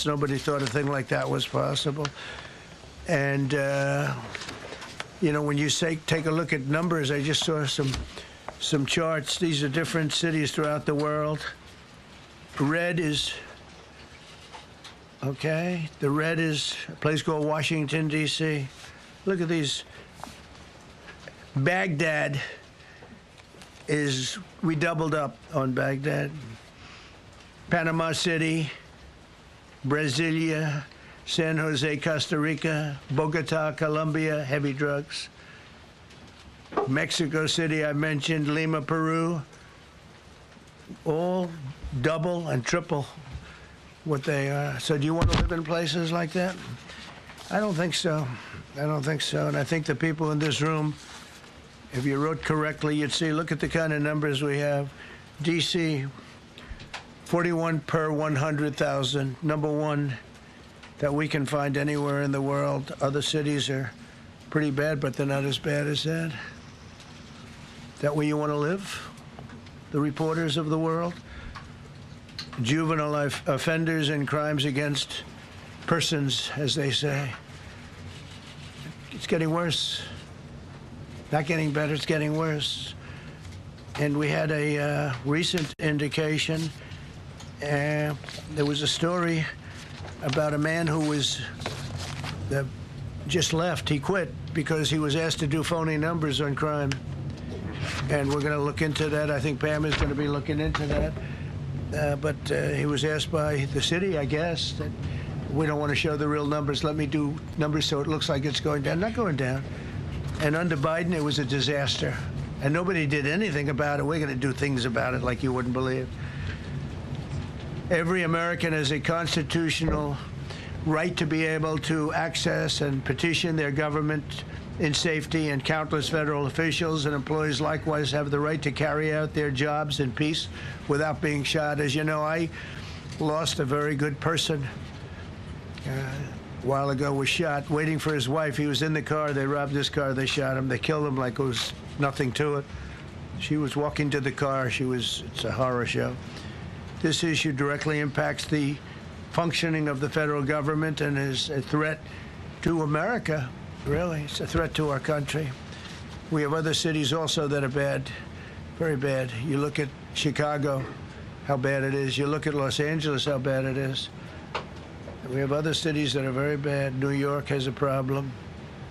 Nobody thought a thing like that was possible. And, you know, when you say take a look at numbers, I just saw some charts. These are different cities throughout the world. Red is, okay, the red is a place called Washington, D.C. Look at these. Baghdad is, we doubled up on Baghdad. Panama City, Brasilia, San Jose, Costa Rica, Bogota, Colombia, heavy drugs. Mexico City, I mentioned, Lima, Peru, all double and triple what they are. So do you want to live in places like that? I don't think so. I don't think so. And I think the people in this room, if you wrote correctly, you'd see, look at the kind of numbers we have. D.C., 41 per 100,000, number one that we can find anywhere in the world. Other cities are pretty bad, but they're not as bad as that. That where you want to live? The reporters of the world? Juvenile offenders and crimes against persons, as they say. It's getting worse. Not getting better, it's getting worse. And we had a recent indication. There was a story about a man who was just left. He quit because he was asked to do phony numbers on crime. And we're going to look into that. I think Pam is going to be looking into that. But he was asked by the city, I guess, that we don't want to show the real numbers. Let me do numbers so it looks like it's going down. Not going down. And under Biden, it was a disaster. And nobody did anything about it. We're going to do things about it like you wouldn't believe. Every American has a constitutional right to be able to access and petition their government in safety, and countless federal officials and employees likewise have the right to carry out their jobs in peace without being shot. As you know, I lost a very good person a while ago, was shot waiting for his wife. He was in the car. They robbed his car. They shot him. They killed him like it was nothing to it. She was walking to the car. It's a horror show. This issue directly impacts the functioning of the federal government and is a threat to America, really. It's a threat to our country. We have other cities also that are bad, very bad. You look at Chicago, how bad it is. You look at Los Angeles, how bad it is. We have other cities that are very bad. New York has a problem.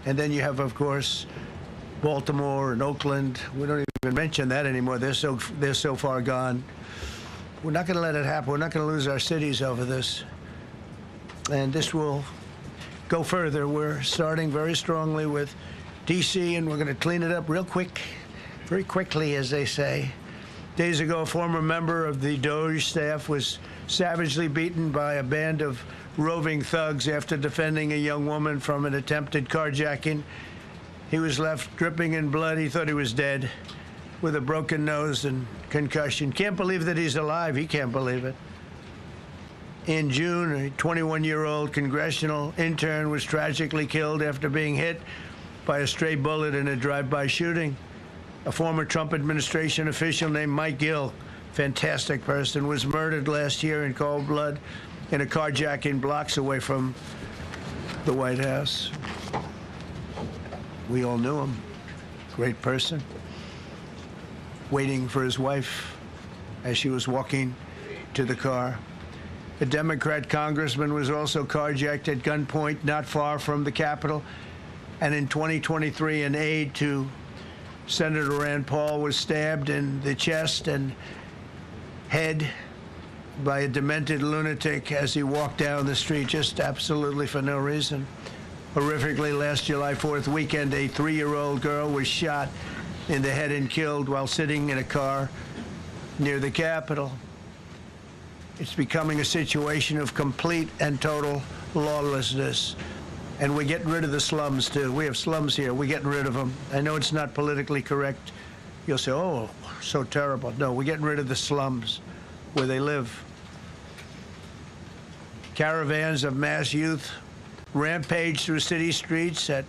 And then you have, of course, Baltimore and Oakland. We don't even mention that anymore. They're so far gone. We're not going to let it happen. We're not going to lose our cities over this. And this will go further. We're starting very strongly with D.C., and we're going to clean it up real quick, very quickly, as they say. Days ago, a former member of the DOJ staff was savagely beaten by a band of roving thugs after defending a young woman from an attempted carjacking. He was left dripping in blood. He thought he was dead, with a broken nose and concussion. Can't believe that he's alive. He can't believe it. In June, a 21-year-old congressional intern was tragically killed after being hit by a stray bullet in a drive-by shooting. A former Trump administration official named Mike Gill, fantastic person, was murdered last year in cold blood in a carjacking blocks away from the White House. We all knew him. Great person. Waiting for his wife as she was walking to the car. A Democrat congressman was also carjacked at gunpoint not far from the Capitol. And in 2023, an aide to Senator Rand Paul was stabbed in the chest and head by a demented lunatic as he walked down the street, just absolutely for no reason. Horrifically, last July 4th weekend, a 3-year-old girl was shot in the head and killed while sitting in a car near the Capitol. It's becoming a situation of complete and total lawlessness. And we're getting rid of the slums, too. We have slums here. We're getting rid of them. I know it's not politically correct. You'll say, oh, so terrible. No, we're getting rid of the slums where they live. Caravans of mass youth rampage through city streets at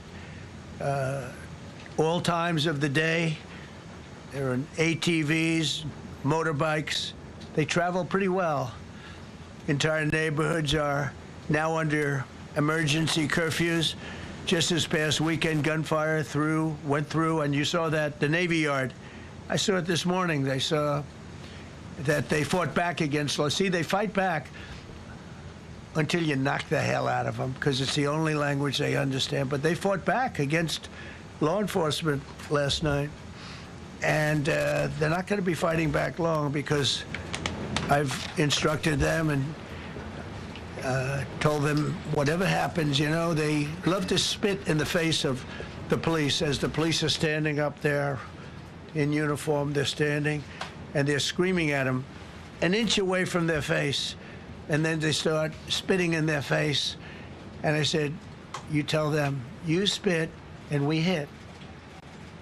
all times of the day. There are ATVs, motorbikes. They travel pretty well. Entire neighborhoods are now under emergency curfews. Just this past weekend, gunfire went through, and you saw that, the Navy Yard. I saw it this morning. They saw that they fought back against law. See, they fight back until you knock the hell out of them, because it's the only language they understand. But they fought back against law enforcement last night. And they're not going to be fighting back long, because I've instructed them and told them whatever happens, you know, they love to spit in the face of the police. As the police are standing up there in uniform, they're standing and they're screaming at them an inch away from their face, and then they start spitting in their face. And I said, you tell them, you spit and we hit,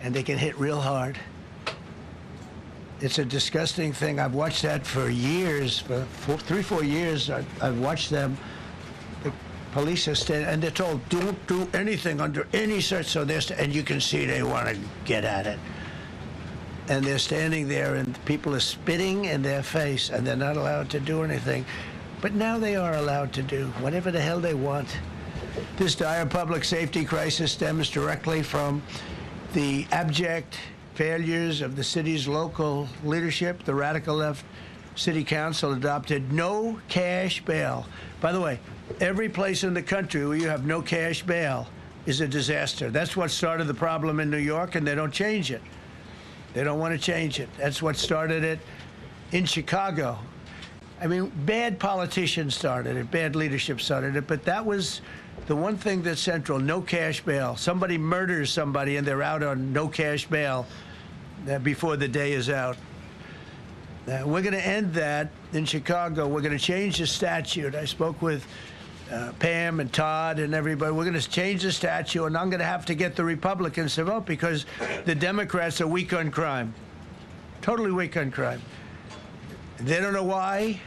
and they can hit real hard. It's a disgusting thing. I've watched that for years, for 3-4 years. I've watched them. The police are standing, and they're told, don't do anything under any search. So and you can see they want to get at it. And they're standing there, and people are spitting in their face, and they're not allowed to do anything. But now they are allowed to do whatever the hell they want. This dire public safety crisis stems directly from the abject failures of the city's local leadership. The radical left city council adopted no cash bail. By the way, every place in the country where you have no cash bail is a disaster. That's what started the problem in New York, and they don't change it. They don't want to change it. That's what started it in Chicago. I mean, bad politicians started it, bad leadership started it, but that was the one thing that's central: no cash bail. Somebody murders somebody and they're out on no cash bail before the day is out. We're going to end that in Chicago. We're going to change the statute. I spoke with Pam and Todd and everybody. We're going to change the statute, and I'm going to have to get the Republicans to vote, because the Democrats are weak on crime, totally weak on crime. They don't know why.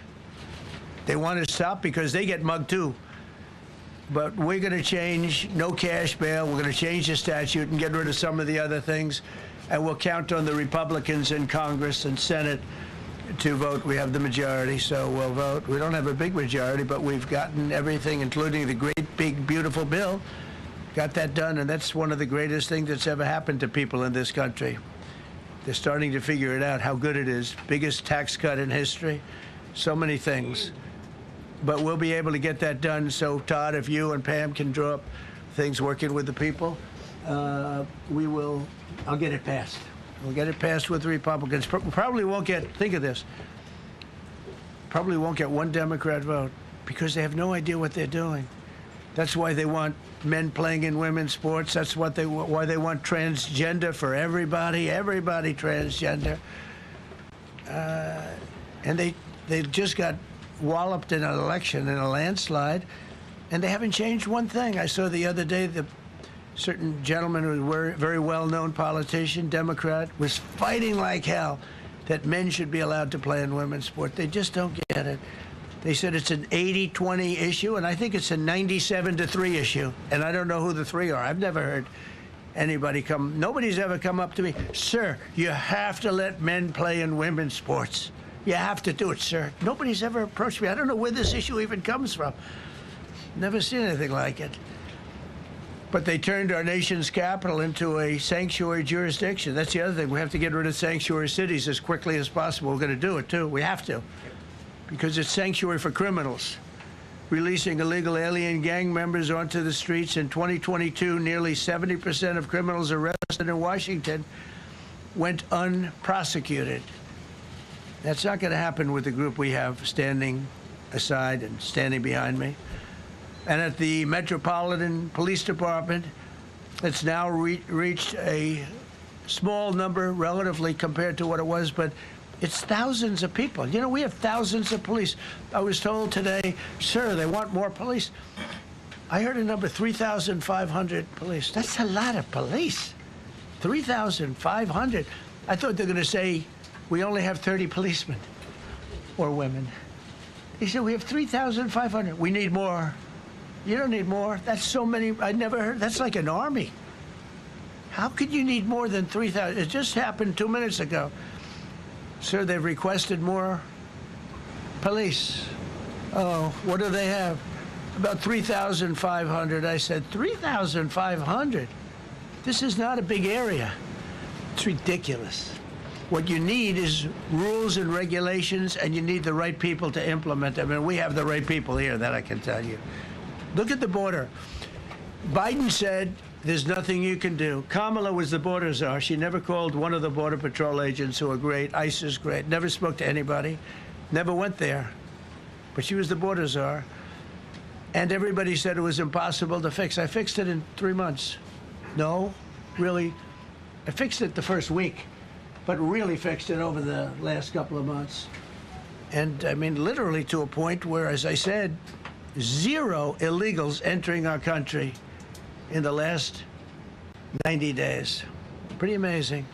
They want to stop because they get mugged too. But we're going to change no cash bail. We're going to change the statute and get rid of some of the other things. And we'll count on the Republicans in Congress and Senate to vote. We have the majority, so we'll vote. We don't have a big majority, but we've gotten everything, including the great, big, beautiful bill. Got that done, and that's one of the greatest things that's ever happened to people in this country. They're starting to figure it out, how good it is. Biggest tax cut in history. So many things. But we'll be able to get that done. So, Todd, if you and Pam can draw up things working with the people, I'll get it passed. We'll get it passed with the Republicans. Probably won't get, think of this, probably won't get one Democrat vote, because they have no idea what they're doing. That's why they want men playing in women's sports. That's why they want transgender for everybody transgender. And they just got walloped in an election, in a landslide, and they haven't changed one thing. I saw the other day the certain gentleman who was a very well-known politician, Democrat, was fighting like hell that men should be allowed to play in women's sport. They just don't get it. They said it's an 80-20 issue, and I think it's a 97-3 issue. And I don't know who the three are. I've never heard anybody nobody's ever come up to me, sir, you have to let men play in women's sports. You have to do it, sir. Nobody's ever approached me. I don't know where this issue even comes from. Never seen anything like it. But they turned our nation's capital into a sanctuary jurisdiction. That's the other thing. We have to get rid of sanctuary cities as quickly as possible. We're going to do it, too. We have to. Because it's sanctuary for criminals. Releasing illegal alien gang members onto the streets in 2022, nearly 70% of criminals arrested in Washington went unprosecuted. That's not going to happen with the group we have standing aside and standing behind me. And at the Metropolitan Police Department, it's now reached a small number relatively compared to what it was, but it's thousands of people. You know, we have thousands of police. I was told today, sir, they want more police. I heard a number, 3,500 police. That's a lot of police. 3,500. I thought they were going to say we only have 30 policemen or women. They said we have 3,500. We need more. You don't need more. That's so many. I never heard. That's like an army. How could you need more than 3,000? It just happened 2 minutes ago. Sir, they've requested more police. Oh, what do they have? About 3,500. I said, 3,500? This is not a big area. It's ridiculous. What you need is rules and regulations, and you need the right people to implement them. And we have the right people here, that I can tell you. Look at the border. Biden said there's nothing you can do. Kamala was the border czar. She never called one of the Border Patrol agents who are great. ICE is great. Never spoke to anybody. Never went there. But she was the border czar. And everybody said it was impossible to fix. I fixed it in 3 months. No, really. I fixed it the first week, but really fixed it over the last couple of months. And I mean, literally to a point where, as I said, 0 illegals entering our country in the last 90 days. Pretty amazing.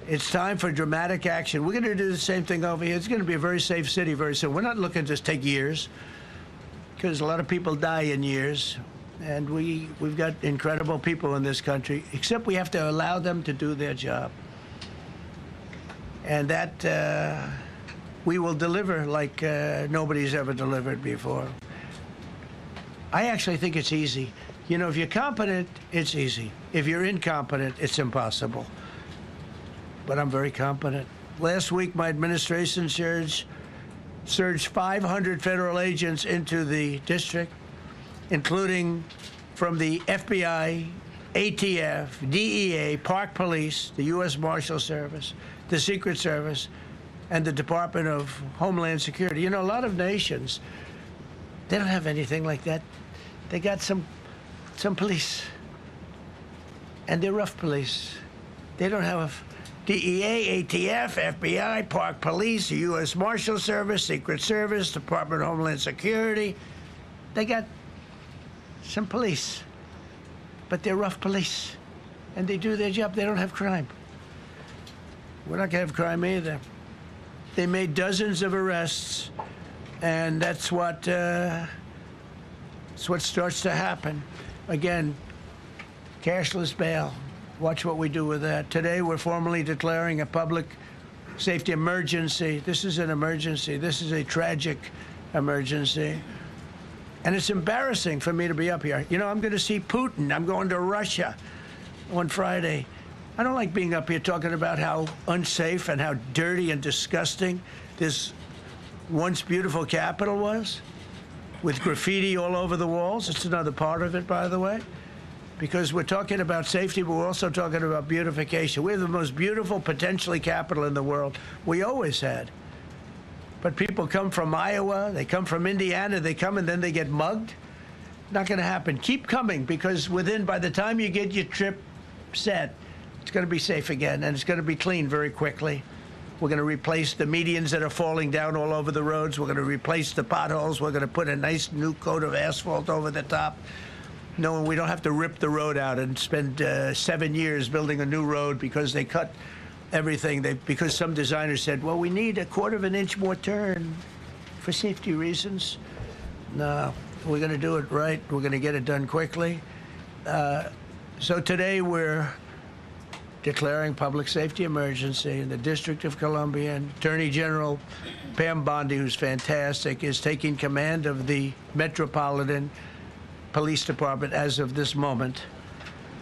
It's time for dramatic action. We're going to do the same thing over here. It's going to be a very safe city very soon. We're not looking to take years, because a lot of people die in years. And we've got incredible people in this country, except we have to allow them to do their job. And that we will deliver like nobody's ever delivered before. I actually think it's easy. You know, if you're competent, it's easy. If you're incompetent, it's impossible. But I'm very competent. Last week, my administration surged 500 federal agents into the district, including from the FBI, ATF, DEA, Park Police, the U.S. Marshal Service, the Secret Service, and the Department of Homeland Security. You know, a lot of nations, they don't have anything like that. They got some police, and they're rough police. They don't have DEA, ATF, FBI, Park Police, the U.S. Marshal Service, Secret Service, Department of Homeland Security. They got some police, but they're rough police, and they do their job. They don't have crime. We're not going to have crime either. They made dozens of arrests, and that's what starts to happen. Again, cashless bail. Watch what we do with that. Today, we're formally declaring a public safety emergency. This is an emergency. This is a tragic emergency. And it's embarrassing for me to be up here. You know, I'm going to see Putin. I'm going to Russia on Friday. I don't like being up here talking about how unsafe and how dirty and disgusting this once beautiful capital was, with graffiti all over the walls. It's another part of it, by the way, because we're talking about safety, but we're also talking about beautification. We have the most beautiful, potentially, capital in the world. We always had. But people come from Iowa, they come from Indiana, they come and then they get mugged. Not going to happen. Keep coming, because by the time you get your trip set, it's going to be safe again, and it's going to be clean very quickly. We're going to replace the medians that are falling down all over the roads. We're going to replace the potholes. We're going to put a nice new coat of asphalt over the top. No, we don't have to rip the road out and spend 7 years building a new road because they cut everything. Because some designers said, well, we need 1/4 of an inch more turn for safety reasons. No, we're going to do it right. We're going to get it done quickly. So today we're declaring public safety emergency in the District of Columbia, and Attorney General Pam Bondi, who's fantastic, is taking command of the Metropolitan Police Department as of this moment.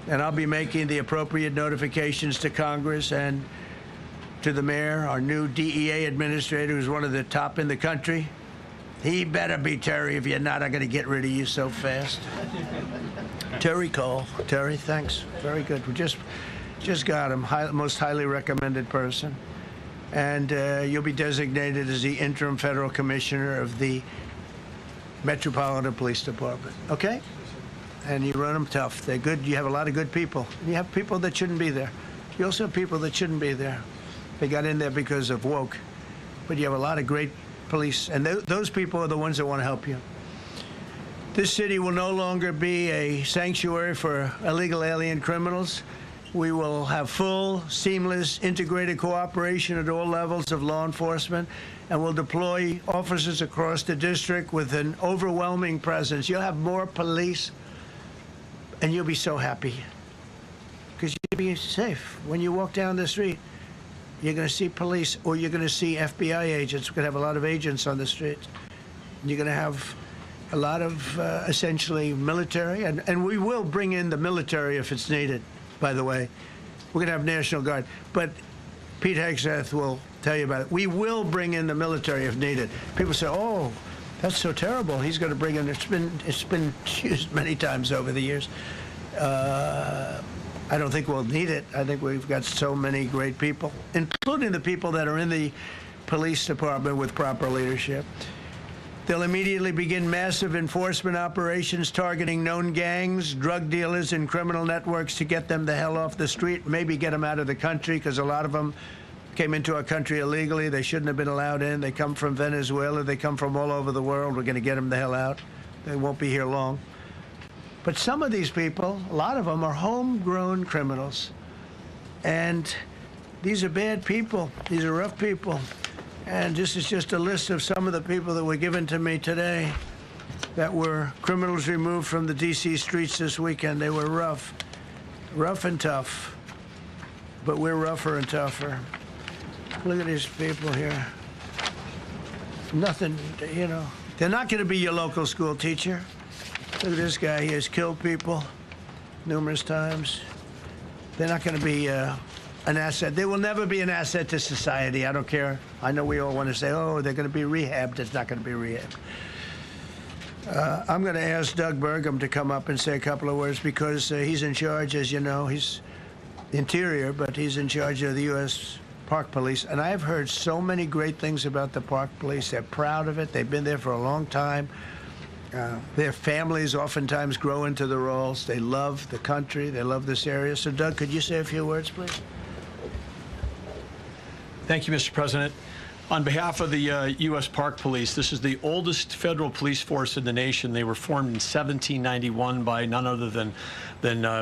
And I'll be making the appropriate notifications to Congress and to the mayor, our new DEA administrator, who's one of the top in the country. He better be Terry. If you're not, I'm going to get rid of you so fast. Terry Cole. Terry, thanks. Very good. We just got him. Most highly recommended person. And you'll be designated as the interim federal commissioner of the Metropolitan Police Department. Okay? And you run them tough. They're good. You have a lot of good people. And you have people that shouldn't be there. You also have people that shouldn't be there. They got in there because of woke. But you have a lot of great police. And those people are the ones that want to help you. This city will no longer be a sanctuary for illegal alien criminals. We will have full, seamless, integrated cooperation at all levels of law enforcement, and we'll deploy officers across the district with an overwhelming presence. You'll have more police, and you'll be so happy, because you'll be safe. When you walk down the street, you're going to see police, or you're going to see FBI agents. We're going to have a lot of agents on the streets. You're going to have a lot of essentially military, and we will bring in the military if it's needed, by the way. We're going to have National Guard. But Pete Hegseth will tell you about it. We will bring in the military if needed. People say, oh, that's so terrible. He's going to bring in, it's been used many times over the years. I don't think we'll need it. I think we've got so many great people, including the people that are in the police department with proper leadership. They'll immediately begin massive enforcement operations targeting known gangs, drug dealers, and criminal networks to get them the hell off the street, maybe get them out of the country, because a lot of them came into our country illegally. They shouldn't have been allowed in. They come from Venezuela. They come from all over the world. We're going to get them the hell out. They won't be here long. But some of these people, a lot of them, are homegrown criminals. And these are bad people. These are rough people. And this is just a list of some of the people that were given to me today that were criminals removed from the D.C. streets this weekend. They were rough and tough. But we're rougher and tougher. Look at these people here. Nothing, you know. They're not going to be your local school teacher. Look at this guy. He has killed people numerous times. They're not going to be an asset. They will never be an asset to society. I don't care. I know we all want to say, oh, they're going to be rehabbed. It's not going to be rehabbed. I'm going to ask Doug Burgum to come up and say a couple of words because he's in charge, as you know. He's Interior, but he's in charge of the U.S. Park Police. And I've heard so many great things about the Park Police. They're proud of it. They've been there for a long time. Their families oftentimes grow into the roles. They love the country. They love this area. So, Doug, could you say a few words, please? Thank you, Mr. President. On behalf of the U.S. Park Police, this is the oldest federal police force in the nation. They were formed in 1791 by none other than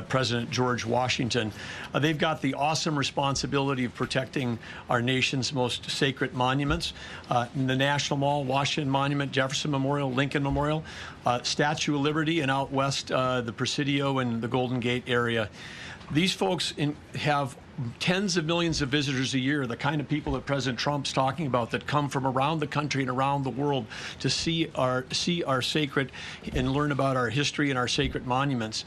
President George Washington. They've got the awesome responsibility of protecting our nation's most sacred monuments. In the National Mall, Washington Monument, Jefferson Memorial, Lincoln Memorial, Statue of Liberty, and out west, the Presidio and the Golden Gate area. These folks have tens of millions of visitors a year, the kind of people that President Trump's talking about that come from around the country and around the world to see our sacred and learn about our history and our sacred monuments.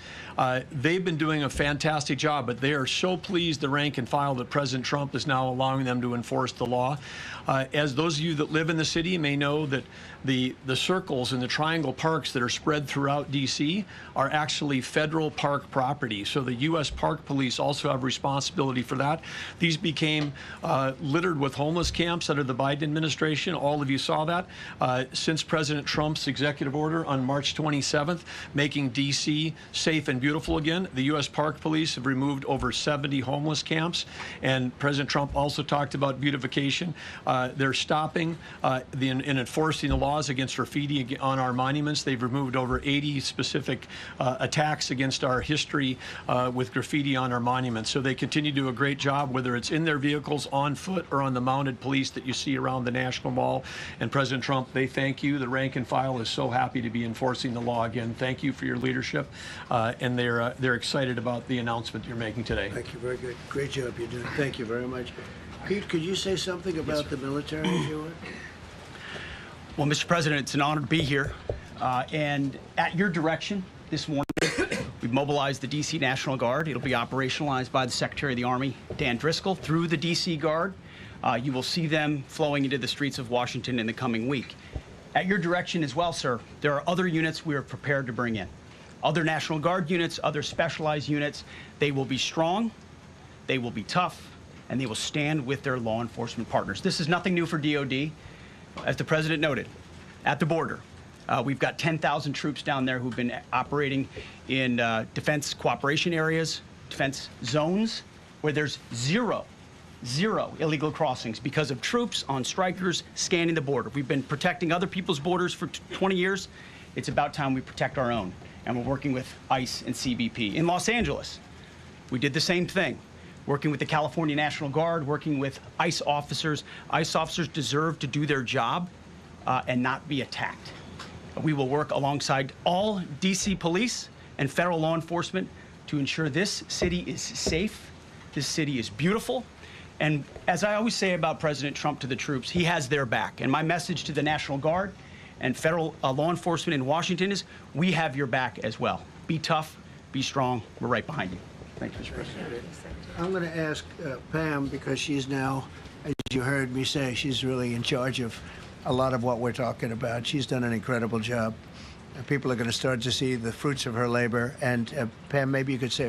They've been doing a fantastic job, but they are so pleased, the rank and file, that President Trump is now allowing them to enforce the law. As those of you that live in the city may know, that the circles and the triangle parks that are spread throughout D.C. are actually federal park property. So the U.S. Park Police also have responsibility for that. These became littered with homeless camps under the Biden administration. All of you saw that. Since President Trump's executive order on March 27th, making D.C. safe and beautiful again, the U.S. Park Police have removed over 70 homeless camps. And President Trump also talked about beautification. They're stopping and enforcing the laws against graffiti on our monuments. They've removed over 80 specific attacks against our history with graffiti on our monuments. So they continue to do a great job, whether it's in their vehicles, on foot, or on the mounted police that you see around the National Mall. And President Trump, they thank you. The rank and file is so happy to be enforcing the law again. Thank you for your leadership. And they're excited about the announcement you're making today. Thank you. Very good. Great job you're doing. Thank you very much. Pete, could you say something about the military, if you would? Well, Mr. President, it's an honor to be here. And at your direction this morning, we've mobilized the D.C. National Guard. It'll be operationalized by the Secretary of the Army, Dan Driscoll, through the D.C. Guard. You will see them flowing into the streets of Washington in the coming week. At your direction as well, sir, there are other units we are prepared to bring in. Other National Guard units, other specialized units. They will be strong, they will be tough, and they will stand with their law enforcement partners. This is nothing new for DOD. As the President noted, at the border, we've got 10,000 troops down there who've been operating in defense cooperation areas, defense zones, where there's zero illegal crossings because of troops on strikers scanning the border. We've been protecting other people's borders for 20 years. It's about time we protect our own. And we're working with ICE and CBP. In Los Angeles, we did the same thing. Working with the California National Guard, working with ICE officers. ICE officers deserve to do their job and not be attacked. We will work alongside all D.C. police and federal law enforcement to ensure this city is safe, this city is beautiful. And as I always say about President Trump to the troops, he has their back. And my message to the National Guard and federal law enforcement in Washington is we have your back as well. Be tough, be strong. We're right behind you. Thank you, Mr. President. I'm going to ask Pam, because she's now, as you heard me say, she's really in charge of a lot of what we're talking about. She's done an incredible job. People are going to start to see the fruits of her labor. And Pam, maybe you could say